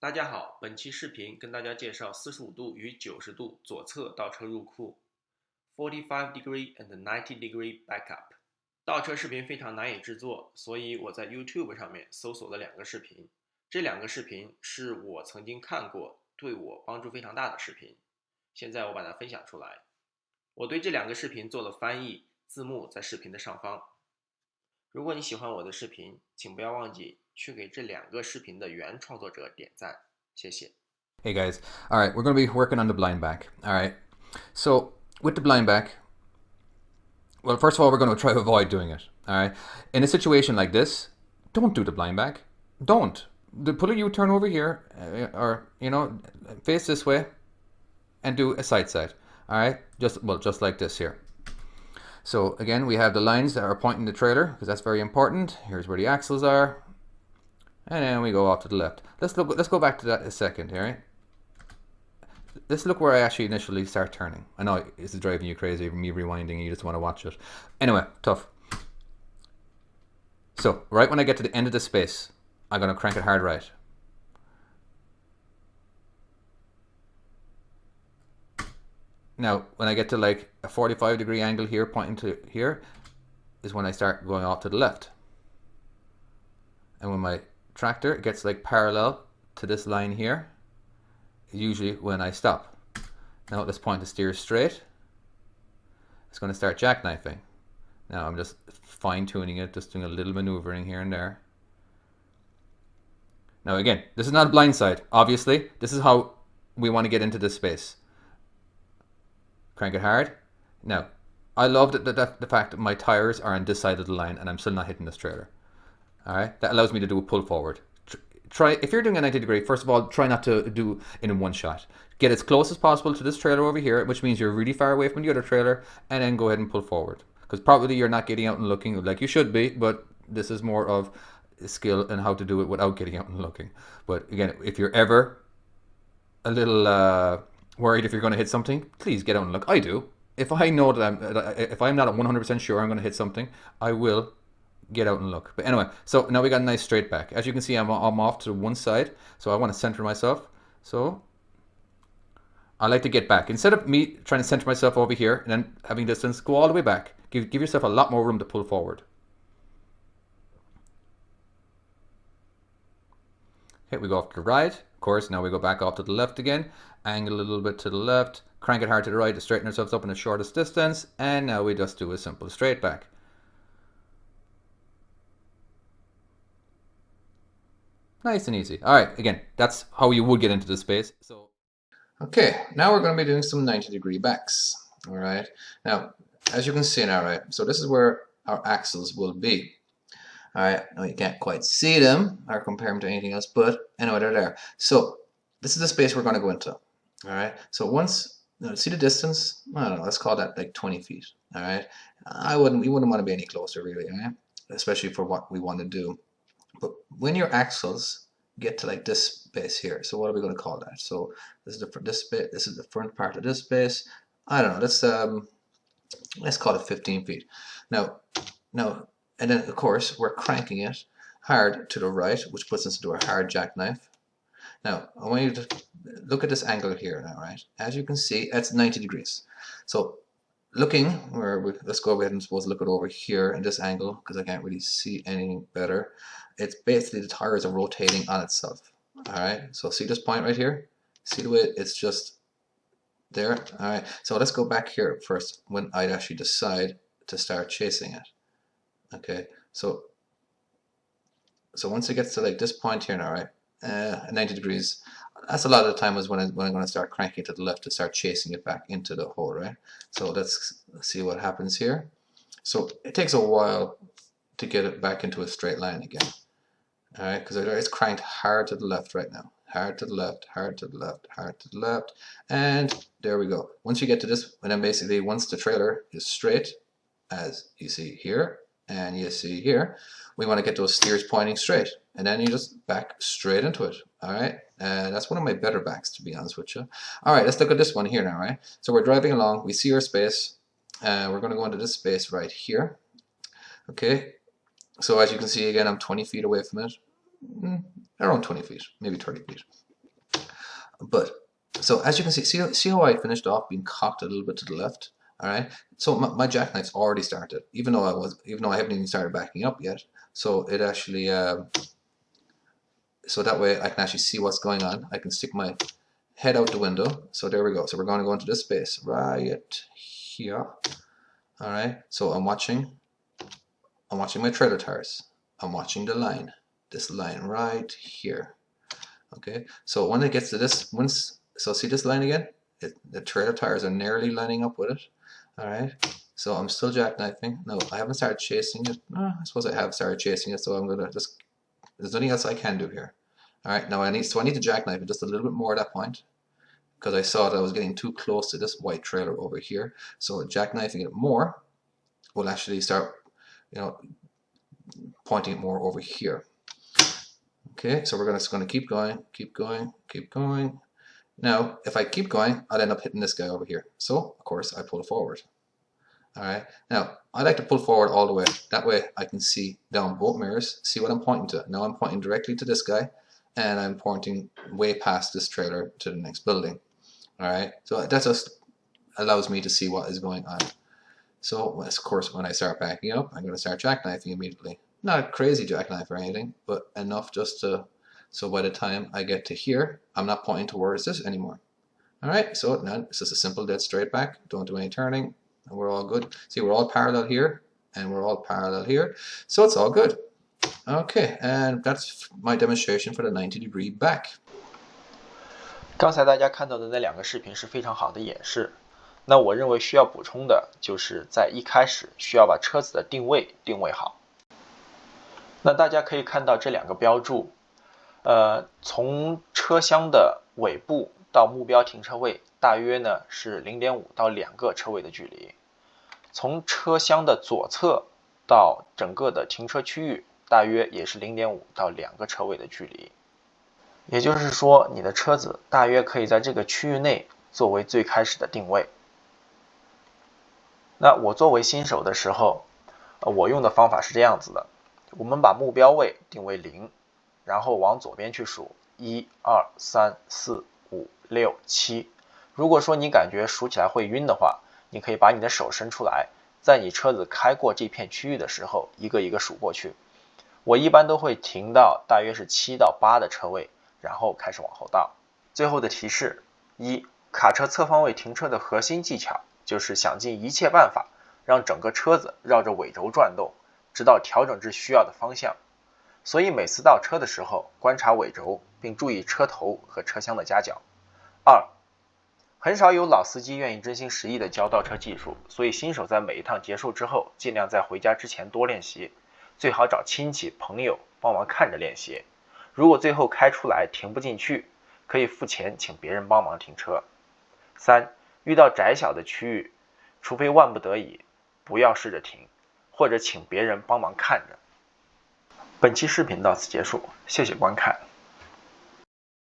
大家好，本期视频跟大家介绍45度与90度左侧倒车入库 45 degree and 90 degree backup。 倒车视频非常难以制作，所以我在 YouTube 上面搜索了两个视频。这两个视频是我曾经看过，对我帮助非常大的视频，现在我把它分享出来。我对这两个视频做了翻译，字幕在视频的上方。如果你喜欢我的视频，请不要忘记去给这两个视频的原创作者点赞，谢谢。 Hey guys, all right, we're going to be working on the blind back. All right, so with the blind back, well, first of all, we're going to try to avoid doing it. All right, in a situation like this, don't do the blind back. Don't. Put a U-turn over here, or face this way, and do a side. All right, just like this here. So again, we have the lines that are pointing the trailer because that's very important. Here's where the axles are, and then we go off to the left. Let's go back to that a second. All right. Let's look where I actually initially start turning. I know this is driving you crazy, me rewinding, and you just want to watch it. Anyway, tough. So, right when I get to the end of the space, I'm going to crank it hard right. Now, when I get to like a 45-degree angle here, pointing to here, is when I start going off to the left. And when my tractor gets like parallel to this line here, usually when I stop. Now at this point the steer straight, it's going to start jackknifing. Now I'm just fine-tuning it, just doing a little maneuvering here and there. Now again, this is not a blind side, obviously. This is how we want to get into this space. Crank it hard. Now, I love the fact that my tires are on this side of the line and I'm still not hitting this trailer. Alright, that allows me to do a pull forward. Try, if you're doing a 90 degree, first of all, try not to do it in one shot. Get as close as possible to this trailer over here, which means you're really far away from the other trailer, and then go ahead and pull forward. Because probably you're not getting out and looking like you should be, but this is more of skill and how to do it without getting out and looking. But again, if you're ever a little worried if you're going to hit something, please get out and look. I do. If I know that if I'm not 100% sure I'm going to hit something, I will get out and look. But anyway, so now we got a nice straight back. As you can see, I'm off to one side, so I want to center myself. So I like to get back. Instead of me trying to center myself over here and then having distance, go all the way back. Give yourself a lot more room to pull forward. Okay, we go off to the right. Of course, now we go back off to the left again. Angle a little bit to the left. Crank it hard to the right to straighten ourselves up in the shortest distance. And now we just do a simple straight back. Nice and easy. All right, again, that's how you would get into the space. So, okay, now we're going to be doing some 90-degree backs. All right, now, as you can see now, right, so this is where our axles will be. All right, now you can't quite see them or compare them to anything else, but anyway, they're there. So this is the space we're going to go into. All right, so once, see the distance? I don't know, let's call that like 20 feet. All right, we wouldn't want to be any closer really, all right? Especially for what we want to do. But when your axles get to like this space here, so what are we going to call that? So this is this is the front part of this space. I don't know. Let's call it 15 feet. Now, and then of course we're cranking it hard to the right, which puts us into a hard jackknife. Now I want you to look at this angle here now, right? As you can see, that's 90 degrees. So looking let's go ahead and suppose look it over here in this angle because I can't really see anything better. It's basically the tires are rotating on itself. All right, so see this point right here? See the way it's just there? All right, so let's go back here first when I'd actually decide to start chasing it. Okay, so once it gets to like this point here now, right, 90 degrees, that's a lot of the time is when I'm going to start cranking to the left to start chasing it back into the hole, right? So let's see what happens here. So it takes a while to get it back into a straight line again. All right, because it's cranked hard to the left right now. Hard to the left, hard to the left, hard to the left. And there we go. Once you get to this, and then basically once the trailer is straight, as you see here, and you see here, we want to get those steers pointing straight. And then you just back straight into it. All right, and that's one of my better backs, to be honest with you. All right, let's look at this one here now, right? So we're driving along, we see our space, we're going to go into this space right here. Okay, so as you can see, again, I'm 20 feet away from it. Around 20 feet, maybe 30 feet. But so as you can see how I finished off being cocked a little bit to the left. All right. So my jackknife's already started, even though I haven't even started backing up yet. So it actually so that way I can actually see what's going on. I can stick my head out the window. So there we go. So we're going to go into this space right here. All right. So I'm watching my trailer tires. I'm watching the line. This line right here. Okay. So when it gets to this, so see this line again? The trailer tires are nearly lining up with it. All right. So I'm still jackknifing. No, I haven't started chasing it. I suppose I have started chasing it. So I'm gonna just. There's nothing else I can do here. All right. Now I need to jackknife it just a little bit more at that point, because I saw that I was getting too close to this white trailer over here. So jackknifing it more will actually start, pointing it more over here. Okay, so we're just going to keep going, keep going, keep going. Now, if I keep going, I'll end up hitting this guy over here. So, of course, I pull forward. All right. Now, I like to pull forward all the way. That way, I can see down both mirrors, see what I'm pointing to. Now I'm pointing directly to this guy, and I'm pointing way past this trailer to the next building. All right. So that just allows me to see what is going on. So, of course, when I start backing up, I'm going to start jackknifing immediately. Not a crazy jackknife or anything, but enough just to, so by the time I get to here, I'm not pointing towards this anymore. All right, so now it's just a simple dead straight back. Don't do any turning, and we're all good. See, we're all parallel here, and we're all parallel here, so it's all good. Okay, and that's my demonstration for the 90-degree back. 刚才大家看到的那两个视频是非常好的演示。那我认为需要补充的就是在一开始需要把车子的定位好。那大家可以看到这两个标注，从车厢的尾部到目标停车位大约呢是 0.5 到2个车位的距离，从车厢的左侧到整个的停车区域大约也是 0.5 到2个车位的距离。也就是说，你的车子大约可以在这个区域内作为最开始的定位。那我作为新手的时候，我用的方法是这样子的。我们把目标位定为0，然后往左边去数1、2、3、4、5、6、7。如果说你感觉数起来会晕的话，你可以把你的手伸出来，在你车子开过这片区域的时候，一个一个数过去。我一般都会停到大约是7到8的车位，然后开始往后倒。最后的提示：1. 卡车侧方位停车的核心技巧就是想尽一切办法让整个车子绕着尾轴转动，直到调整至需要的方向。所以每次倒车的时候，观察尾轴，并注意车头和车厢的夹角。2. 很少有老司机愿意真心实意的教倒车技术，所以新手在每一趟结束之后，尽量在回家之前多练习，最好找亲戚朋友帮忙看着练习。如果最后开出来停不进去，可以付钱请别人帮忙停车。3. 遇到窄小的区域，除非万不得已，不要试着停，或者请别人帮忙看着。本期视频到此结束，谢谢观看。